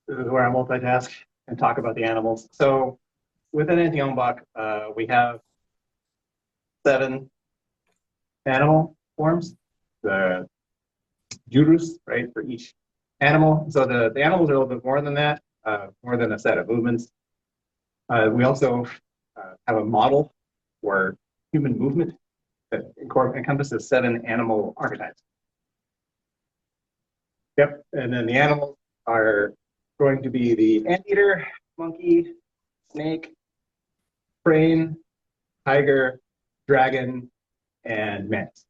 This is where I multitask and talk about the animals. So within Antiombach, we have 7 animal forms. The jurus, right, for each animal. So the animals are a little bit more than that, more than a set of movements. We also have a model for human movement that encompasses 7 animal archetypes. Yep, and then the animals are going to be the anteater, monkey, snake, crane, tiger, dragon, and mantis.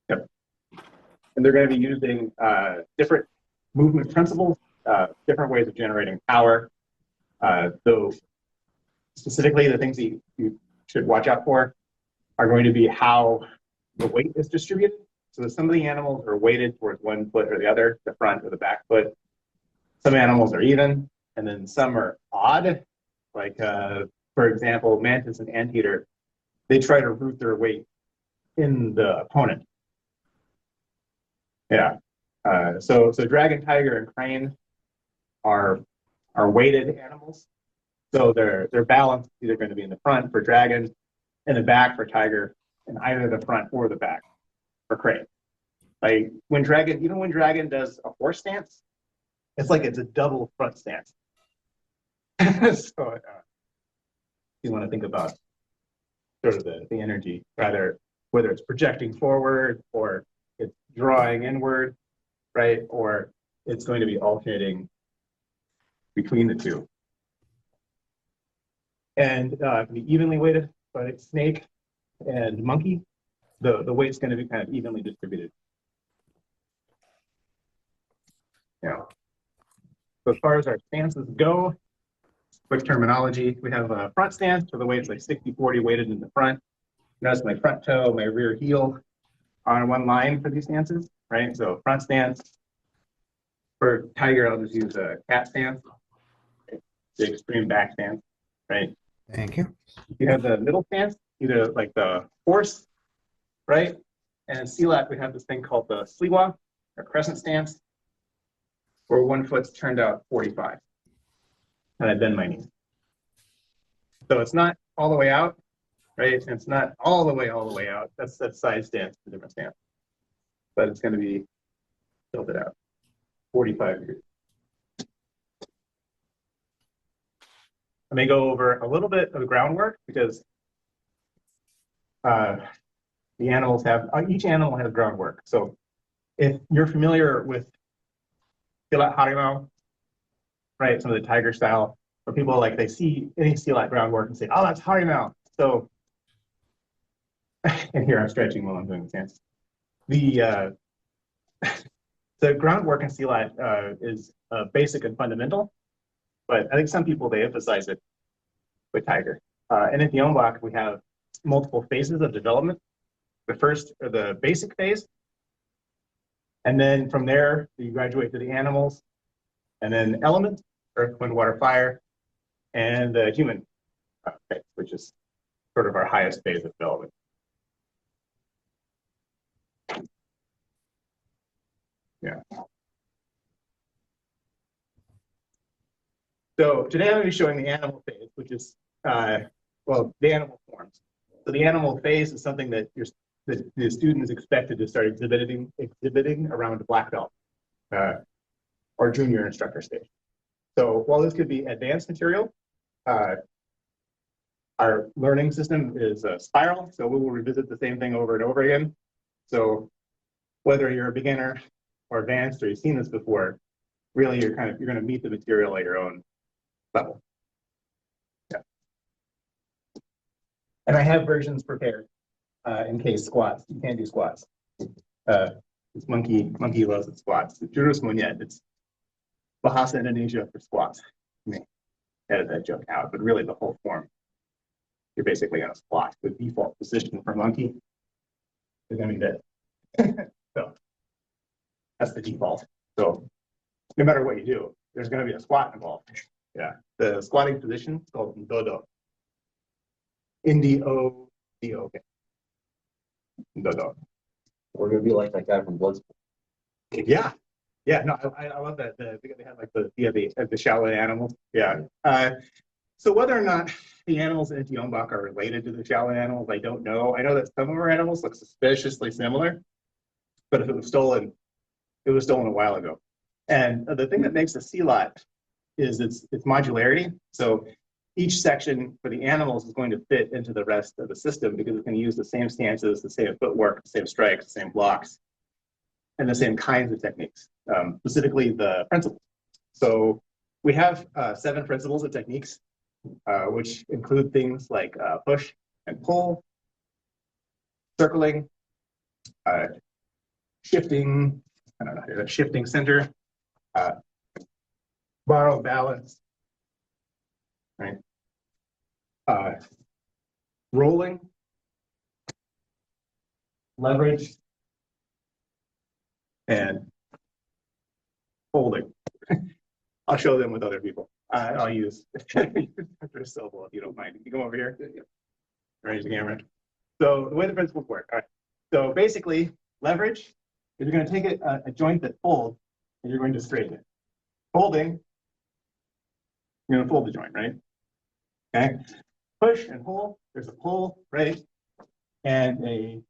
Yep. And they're going to be using different movement principles, different ways of generating power. Though specifically, the things that you should watch out for are going to be how the weight is distributed. So some of the animals are weighted towards one foot or the other, the front or the back foot. Some animals are even, and then some are odd. Like, for example, mantis and anteater, they try to root their weight in the opponent. Yeah. So dragon, tiger, and crane are weighted animals. So their balance is either going to be in the front for dragon, in the back for tiger, and either the front or the back for crane. Like even when dragon does a horse stance, it's like it's a double front stance. So you want to think about sort of the energy, rather whether it's projecting forward or it's drawing inward, right? Or it's going to be alternating between the two. And it can be evenly weighted, but snake and monkey, the weight's going to be kind of evenly distributed. Yeah. So as far as our stances go, quick terminology, we have a front stance, so the weight's like 60-40 weighted in the front. Notice my front toe, my rear heel on one line for these stances, right? So front stance. For tiger, I'll just use a cat stance, the extreme back stance, right? Thank you. You have the middle stance, either like the horse, right? And in Silat, we have this thing called the sliwa, or crescent stance, where one foot's turned out 45. And I bend my knees. So it's not all the way out, right? And it's not all the way out. That's side stance, a different stance. But it's going to be tilted out, 45 degrees. I may go over a little bit of the groundwork because the animals have, each animal has groundwork. So if you're familiar with Silat Harimau, right, some of the tiger style, where people like they see any Silat groundwork and say, oh, that's Harimau. So, and here I'm stretching while I'm doing the stance. The groundwork in Silat is basic and fundamental, but I think some people, they emphasize it with tiger. And in the Ombak, we have multiple phases of development. The first are the basic phase. And then from there, you graduate to the animals, and then elements, earth, wind, water, fire, and the human phase, which is sort of our highest phase of development. Yeah. So today I'm going to be showing the animal phase, which is, well, the animal forms. So the animal phase is something that the student is expected to start exhibiting around black belt or junior instructor stage. So while this could be advanced material, our learning system is a spiral, so we will revisit the same thing over and over again. So whether you're a beginner or advanced or you've seen this before, really you're going to meet the material at your own level. Yeah. And I have versions prepared in case squats. You can't do squats. It's monkey loves its squats. Jurus Monyet, it's Bahasa Indonesia for squats. I mean, edit that joke out, but really the whole form, you're basically on a squat. The default position for monkey is going to be this. So that's the default. So no matter what you do, there's going to be a squat involved. Yeah, the squatting position is called Dodo. N-D-O-D-O. Dodo. We're gonna be like that guy from Bloodsport. Yeah, Yeah, no, I love that. They have like the shallow animals. Yeah. So whether or not the animals in Etionnebach are related to the shallow animals, I don't know. I know that some of our animals look suspiciously similar, but if it was stolen a while ago. And the thing that makes a Silat is its modularity. So each section for the animals is going to fit into the rest of the system because it's going to use the same stances, the same footwork, the same strikes, the same blocks, and the same kinds of techniques, specifically the principles. So we have 7 principles of techniques, which include things like push and pull, circling, shifting, I don't know, shifting center, uh, borrow balance, right? Rolling, leverage, and folding. I'll show them with other people. I'll use Dr. Sobel if you don't mind. Can you come over here? Arrange the camera. So the way the principles work. All right. So basically, leverage is you're going to take a joint that folds and you're going to straighten it. Folding, you're going to fold the joint, right? Okay. Push and pull. There's a pull, right? And a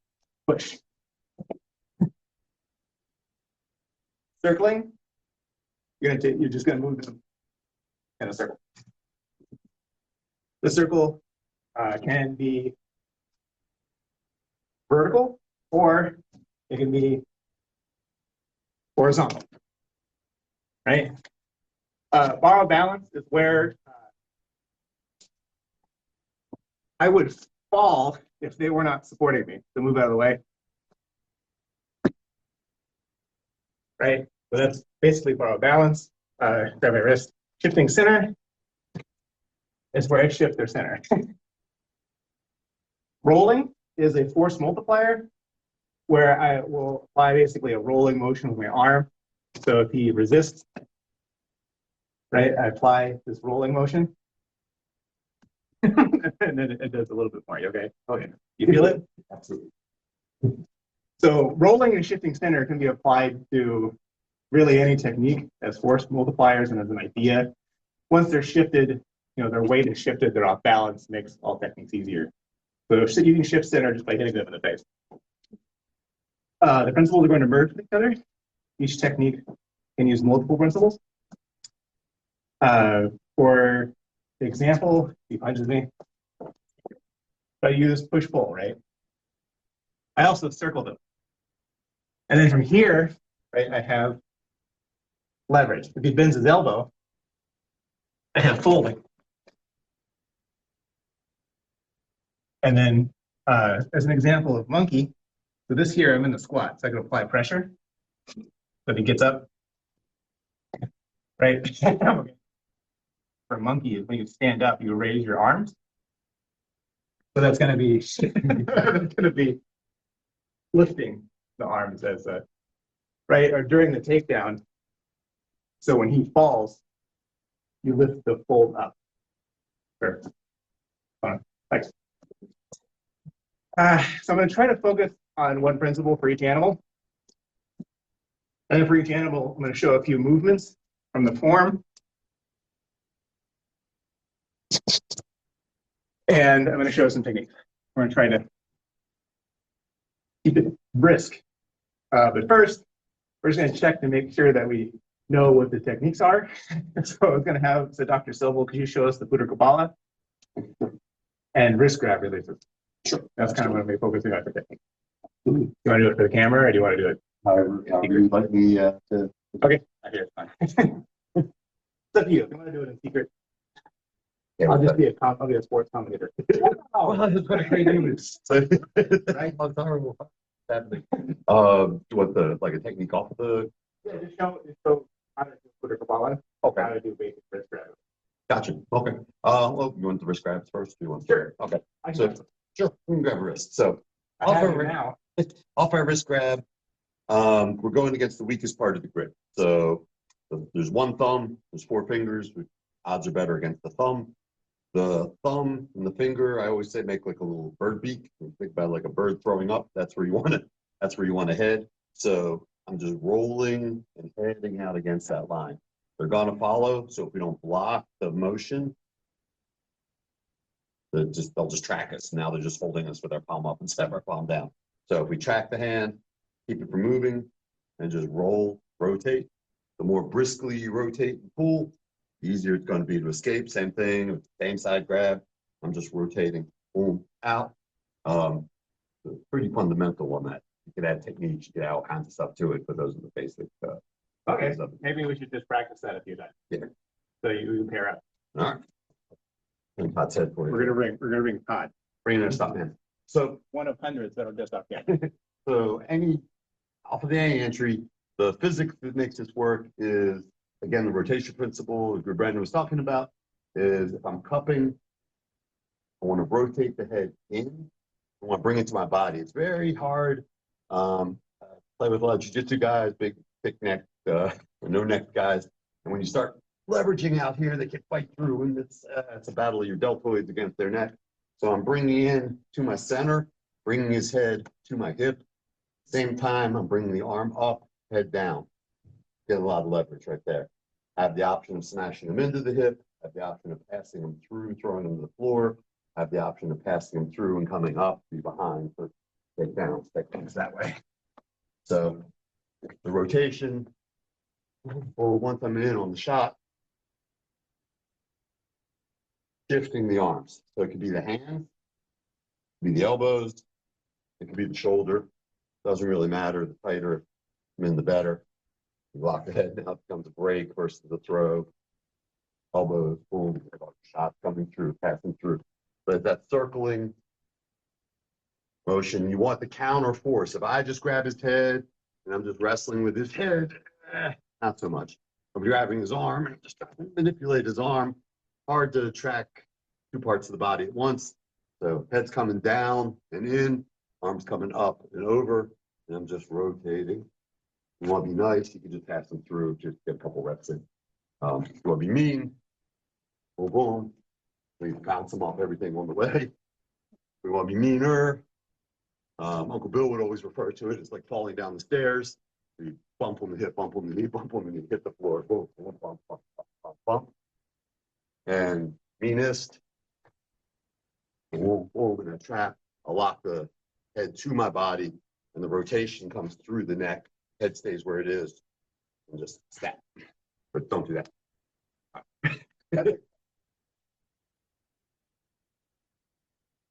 push. Circling, you're just going to move them in a circle. The circle can be vertical or it can be horizontal, right? Borrow balance is where I would fall if they were not supporting me. So move out of the way, right? So that's basically borrow balance. Grab my wrist. Shifting center is where I shift their center. Rolling is a force multiplier where I will apply basically a rolling motion with my arm. So if he resists, right, I apply this rolling motion. And then it does a little bit more. Okay. Okay. You feel it? Absolutely. So rolling and shifting center can be applied to really any technique as force multipliers and as an idea. Once they're shifted, their weight is shifted, they're off balance, makes all techniques easier. So you can shift center just by hitting them in the face. The principles are going to merge with each other. Each technique can use multiple principles. For example, he punches me. I use push-pull, right? I also circle them. And then from here, right, I have leverage. If he bends his elbow, I have folding. And then as an example of monkey, so this here, I'm in the squat, so I can apply pressure. So if he gets up, right? For monkey, when you stand up, you raise your arms. So that's going to be lifting the arms as a right, or during the takedown. So when he falls, you lift the fold up. Sure. Thanks. So I'm going to try to focus on one principle for each animal. And then for each animal, I'm going to show a few movements from the form. And I'm going to show some techniques. We're going to try to keep it brisk. But first, we're just going to check to make sure that we know what the techniques are. So I was going to have, so Dr. Sobel, could you show us the putar kepala and wrist grab releases? Sure. That's kind of what I'm focusing on for technique. Do you want to do it for the camera or do you want to do it? However you'd like me to. Okay, I hear it's fine. It's up to you. If you want to do it in secret, Yeah, I'll just be a sports commentator. Oh, that's what a great name is. Right? That's horrible. What like a technique off of the. Yeah, just show how to do putar kepala. Okay. How to do basic wrist grab. Gotcha. Okay. Well, you want the wrist grabs first? You want? Sure. Okay. So Sure. We can grab a wrist. So I have it now. off our wrist grab. We're going against the weakest part of the grip. So there's one thumb. There's 4 fingers. Odds are better against the thumb. The thumb and the finger, I always say, make like a little bird beak. Think about like a bird throwing up. That's where you want it. That's where you want to head. So I'm just rolling and heading out against that line. They're gonna follow, so if we don't block the motion, they'll just track us. Now they're just holding us with our palm up instead of our palm down. So if we track the hand, keep it from moving, and just roll, rotate. The more briskly you rotate and pull, the easier it's going to be to escape. Same thing, same side grab. I'm just rotating, boom, out. Pretty fundamental on that. You can add techniques, you can add all kinds of stuff to it, but those are the basic. Okay, maybe we should just practice that a few times. Yeah. So you pair up. All right. And Todd said for you. We're gonna bring Todd. Bring in a stuff in. So One of hundreds that'll just up here. So off of any entry, the physics that makes this work is, again, the rotation principle, as Brandon was talking about, is if I'm cupping, I want to rotate the head in. I want to bring it to my body. It's very hard. I play with a lot of jiu-jitsu guys, big, thick neck, no neck guys. And when you start leveraging out here, they can fight through, and it's a battle of your deltoids against their neck. So I'm bringing in to my center, bringing his head to my hip. Same time, I'm bringing the arm up, head down. Get a lot of leverage right there. I have the option of smashing him into the hip. I have the option of passing him through, throwing him to the floor. I have the option of passing him through and coming up, be behind for take down, take things that way. So the rotation, or once I'm in on the shot, shifting the arms. So it could be the hands, it could be the elbows, it could be the shoulder. Doesn't really matter. The tighter I'm in, the better. You lock the head, now it becomes a break versus the throw. Elbows, boom, shot coming through, passing through. But that circling motion, you want the counter force. If I just grab his head and I'm just wrestling with his head, not so much. I'm grabbing his arm and just trying to manipulate his arm. Hard to track two parts of the body at once. So head's coming down and in, arms coming up and over, and I'm just rotating. You want to be nice, you can just pass them through, just get a couple reps in. If you want to be mean, boom, boom, we bounce them off everything on the way. If we want to be meaner, Uncle Bill would always refer to it as like falling down the stairs. You bump on the hip, bump on the knee, bump on the knee, hit the floor, boom, boom, bump, bump, bump, bump, bump. And meanest, boom, boom, in a trap. I'll lock the head to my body, and the rotation comes through the neck. Head stays where it is, and just snap. But don't do that.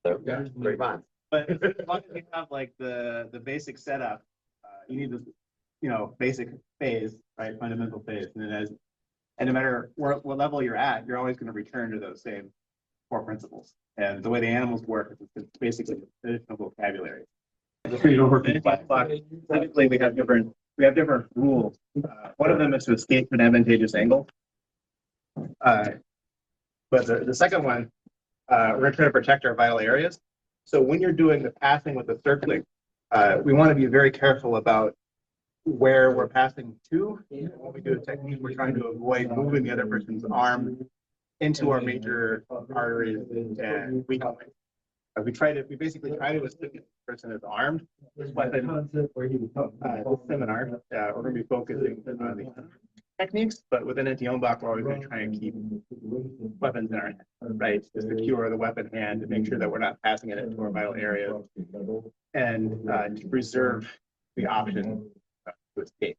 So, yeah, great minds. But as long as you have like the basic setup, you need this, basic phase, right? Fundamental phase. And then and no matter what level you're at, you're always going to return to those same core principles. And the way the animals work is it's basically traditional vocabulary. Typically, we have different rules. One of them is to escape an advantageous angle. But the second one, we're going to try to protect our vital areas. So when you're doing the passing with the circling, we want to be very careful about where we're passing to. When we do a technique, we're trying to avoid moving the other person's arm into our major arteries and weak points. We basically try to assume the person is armed. But in this seminar, we're going to be focusing on the techniques, but within Etienne-Bach, we're always going to try and keep weapons in our hand, right? To secure the weapon hand, to make sure that we're not passing it into our vital areas, and to preserve the option to escape.